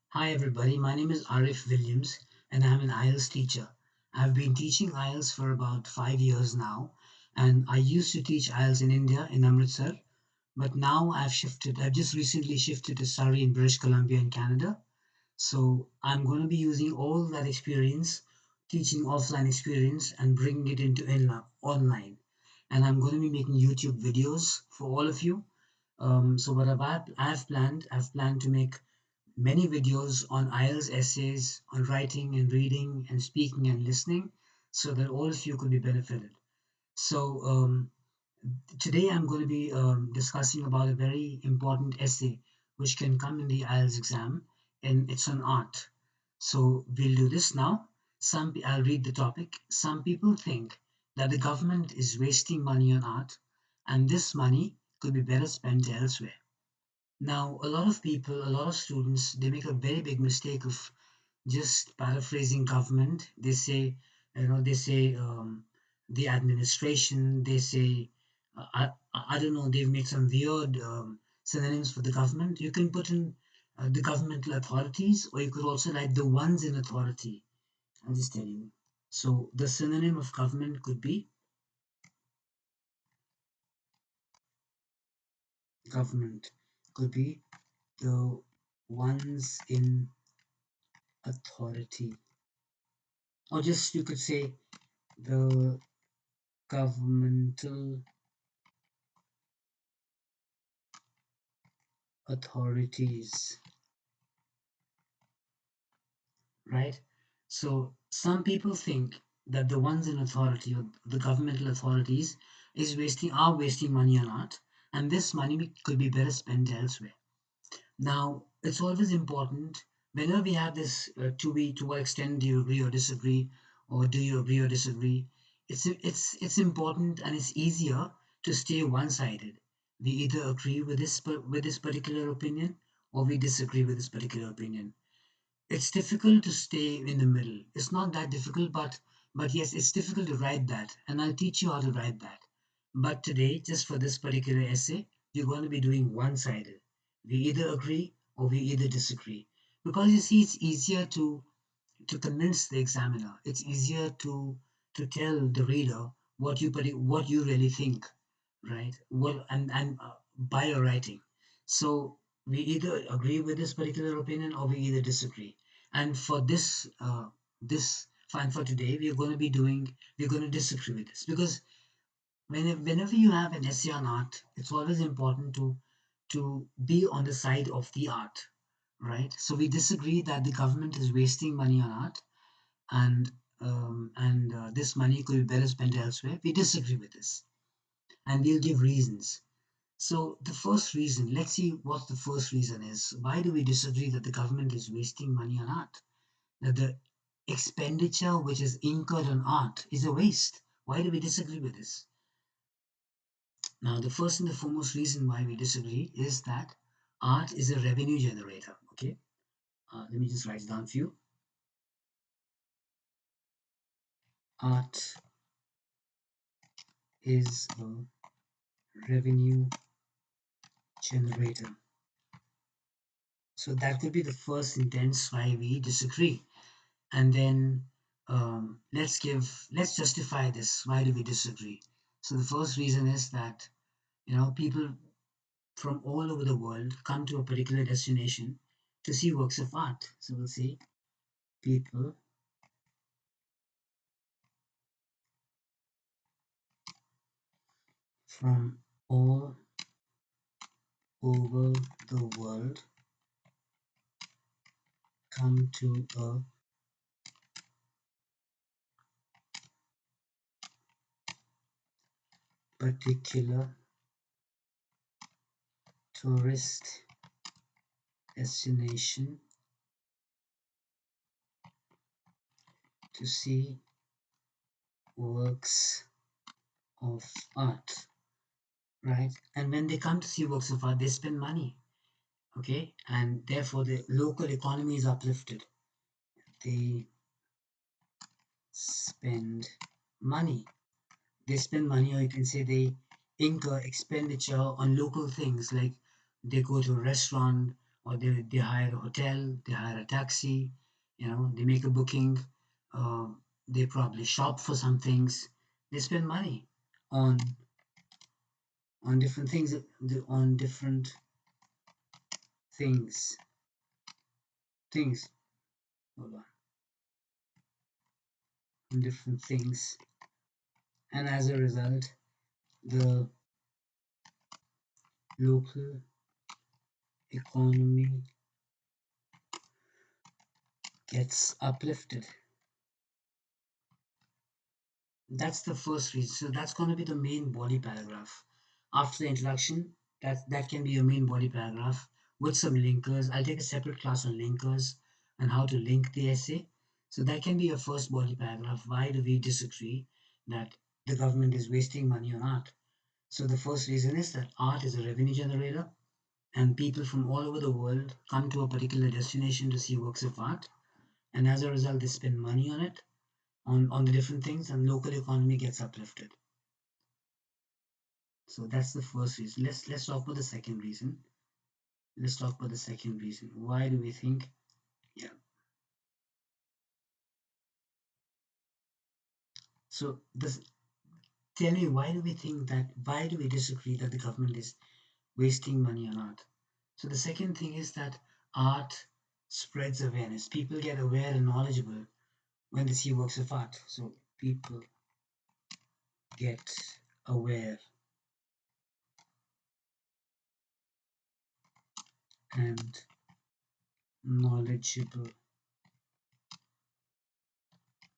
Hi everybody, my name is Arif Williams and I'm an IELTS teacher. I've been teaching IELTS for about 5 years now, and I used to teach IELTS in India in Amritsar, but now I've just recently shifted to Surrey in British Columbia in Canada. So I'm going to be using all that experience, teaching offline experience, and bringing it into online. And I'm going to be making YouTube videos for all of you. So what I've planned to make many videos on IELTS essays, on writing and reading and speaking and listening, so that all of you could be benefited. So today I'm going to be discussing about a very important essay which can come in the IELTS exam, and it's on art. So we'll do this now. I'll read the topic. Some people think that the government is wasting money on art, and this money could be better spent elsewhere. Now, a lot of people, a lot of students, they make a very big mistake of just paraphrasing government. They say, they say the administration. They say, I don't know. They've made some weird synonyms for the government. You can put in the governmental authorities, or you could also write the ones in authority. I'll just tell you. So the synonym of government could be government, could be the ones in authority, or just you could say the governmental authorities, right? So some people think that the ones in authority or the governmental authorities are wasting money on art, and this money could be better spent elsewhere. Now, it's always important whenever we have this to what extent do you agree or disagree, or do you agree or disagree? It's important and it's easier to stay one-sided. We either agree with with this particular opinion, or we disagree with this particular opinion. It's difficult to stay in the middle. It's not that difficult, but yes, it's difficult to write that, and I'll teach you how to write that. But today, just for this particular essay, we're going to be doing one-sided. We either agree or we either disagree. Because you see, it's easier to convince the examiner. It's easier to tell the reader what you really think, right? What and by your writing. So we either agree with this particular opinion or we either disagree. And for this fine for today, we're going to disagree with this, because whenever you have an essay on art, it's always important to be on the side of the art, right? So we disagree that the government is wasting money on art, and this money could be better spent elsewhere. We disagree with this, and we'll give reasons. So the first reason, let's see what the first reason is. Why do we disagree that the government is wasting money on art? That the expenditure which is incurred on art is a waste. Why do we disagree with this? Now, the first and the foremost reason why we disagree is that art is a revenue generator. Okay, let me just write it down for you. Art is a revenue generator. So that could be the first intense why we disagree. And then let's justify this. Why do we disagree? So the first reason is that people from all over the world come to a particular destination to see works of art. So we'll say people from all over the world come to a particular tourist destination to see works of art, right? And when they come to see works of art, they spend money, okay? And therefore, the local economy is uplifted. They spend money. They spend money, or you can say they incur expenditure on local things, like they go to a restaurant, or they hire a hotel, they hire a taxi, they make a booking, uh, they probably shop for some things, they spend money on different things, on different things, things, hold on different things, and as a result, the local economy gets uplifted. That's the first reason. So that's going to be the main body paragraph. After the introduction, that can be your main body paragraph with some linkers. I'll take a separate class on linkers and how to link the essay. So that can be your first body paragraph. Why do we disagree that the government is wasting money on art? So the first reason is that art is a revenue generator, and people from all over the world come to a particular destination to see works of art, and as a result, they spend money on it, on the different things, and local economy gets uplifted. So that's the first reason. Let's talk about the second reason. Let's talk about the second reason. Why do we think? Yeah. So this, tell me, why do we think that? Why do we disagree that the government is wasting money on art? So the second thing is that art spreads awareness. People get aware and knowledgeable when they see works of art. So people get aware and knowledgeable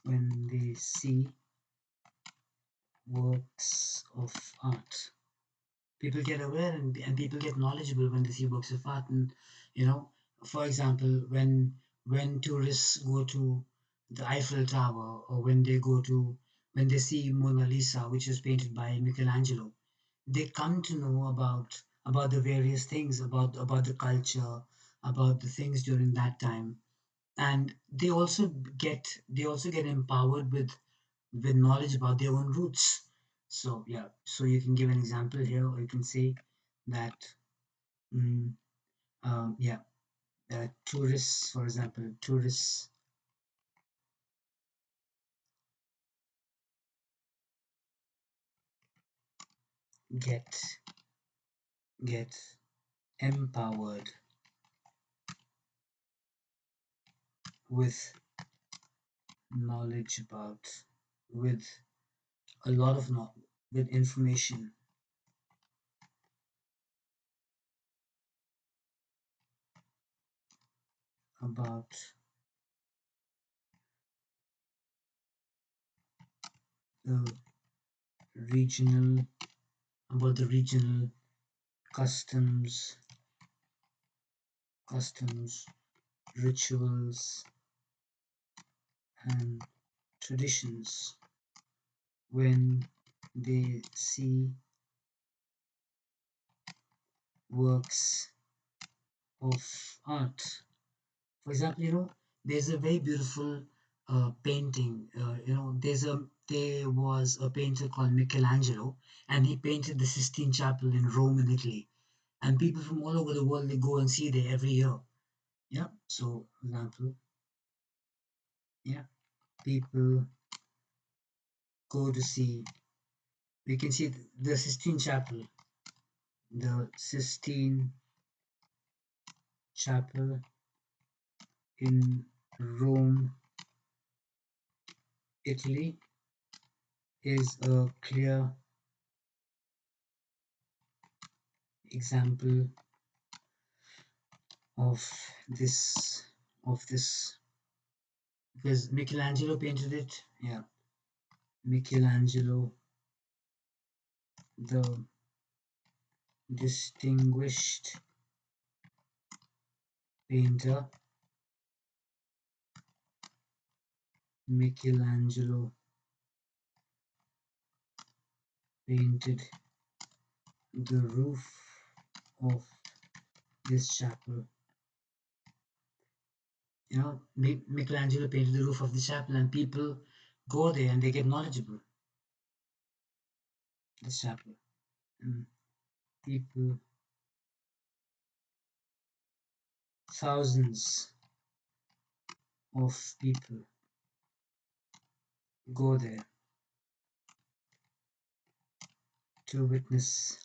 when they see works of art. People get aware, and people get knowledgeable when they see works of art. And you know, for example, when tourists go to the Eiffel Tower, or when they see Mona Lisa, which was painted by Michelangelo, they come to know about the various things, about the culture, about the things during that time, and they also get empowered with knowledge about their own roots. So yeah, so you can give an example here, or you can say that mm, yeah, tourists, for example, tourists get get empowered with knowledge about, with a lot of with information about the regional the regional customs, customs, rituals, and traditions when they see works of art. For example, there's a very beautiful painting. There was a painter called Michelangelo, and he painted the Sistine Chapel in Rome, in Italy. And people from all over the world, they go and see there every year. Yeah. So, for example, yeah, people go to see. We can see the Sistine Chapel, the Sistine Chapel in Rome, Italy, is a clear example of this of this because Michelangelo painted it. Yeah, Michelangelo, the distinguished painter, Michelangelo painted the roof of this chapel. Michelangelo painted the roof of the chapel, and people go there and they get knowledgeable. This chapel, and people thousands of people go there to witness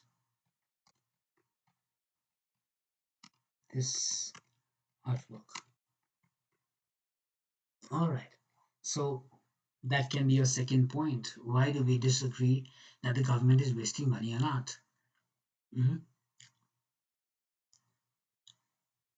this artwork. All right. So that can be your second point. Why do we disagree that the government is wasting money on art? Mhm.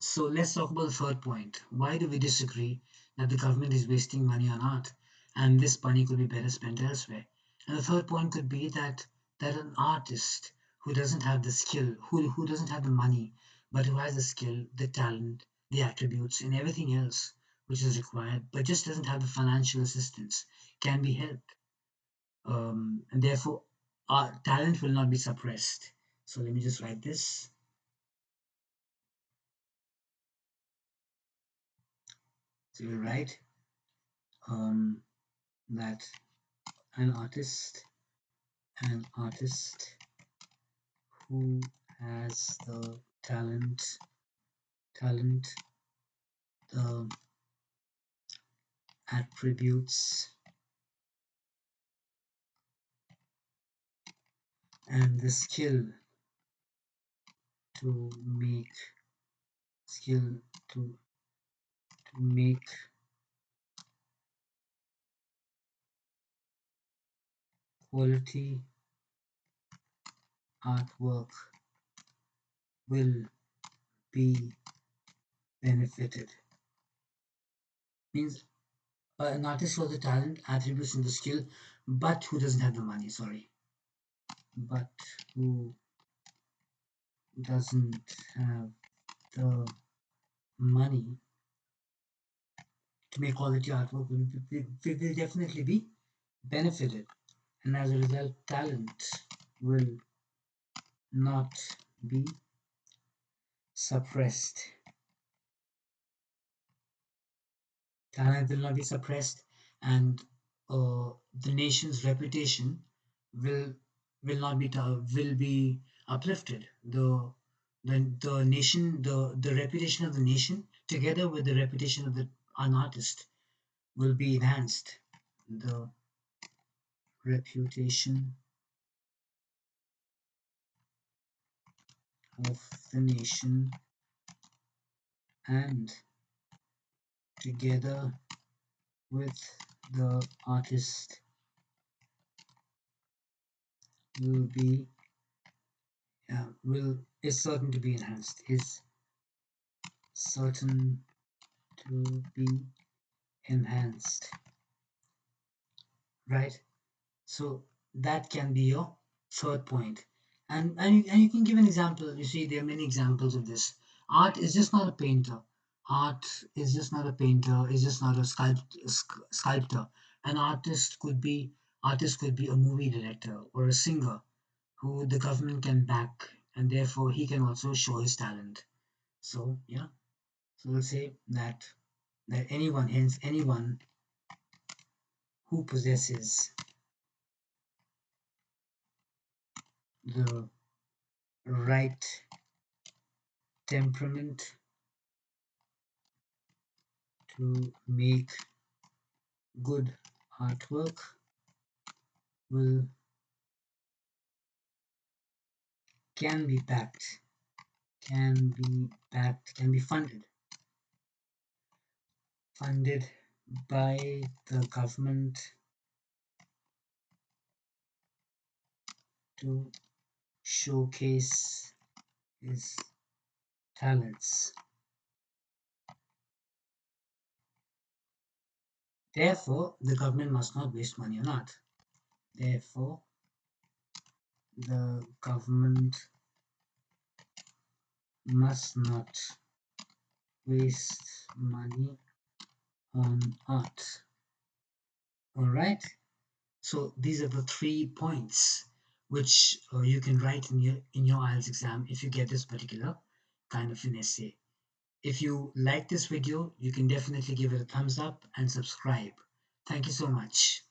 So let's talk about the third point. Why do we disagree that the government is wasting money on art and this money could be better spent elsewhere? And the third point could be that an artist who doesn't have the skill, who doesn't have the money, but who has the skill, the talent, the attributes, and everything else which is required, but just doesn't have the financial assistance, can be helped. And therefore, our talent will not be suppressed. So let me just write this. So you write um, that an artist an artist who has the talent, the attributes, and the to make skill to make quality artwork will be benefited. Means an artist who has the talent, attributes, and the skill, but who doesn't have the money. Sorry, but who doesn't have the money to make quality artwork will definitely be benefited, and as a result, talent will not be suppressed. Talent will not be suppressed, and the nation's reputation will will be uplifted. The nation the reputation of the nation together with the reputation of an artist will be enhanced. The reputation of the nation and together with the artist will be will is certain to be enhanced is certain to be enhanced, right? So that can be your third point. And you can give an example. You see, there are many examples of this. Art is just not a painter. Art is just not a painter. Is just not a sculptor. An artist could be a movie director or a singer who the government can back, and therefore he can also show his talent. So yeah, so we'll say that anyone, hence anyone who possesses the right temperament to make good artwork will can be backed, can be funded by the government to showcase his talents. Therefore, the government must not waste money on art. Therefore, the government must not waste money on art. All right. So these are the 3 points which you can write in your IELTS exam if you get this particular kind of an essay. If you like this video, you can definitely give it a thumbs up and subscribe. Thank you so much.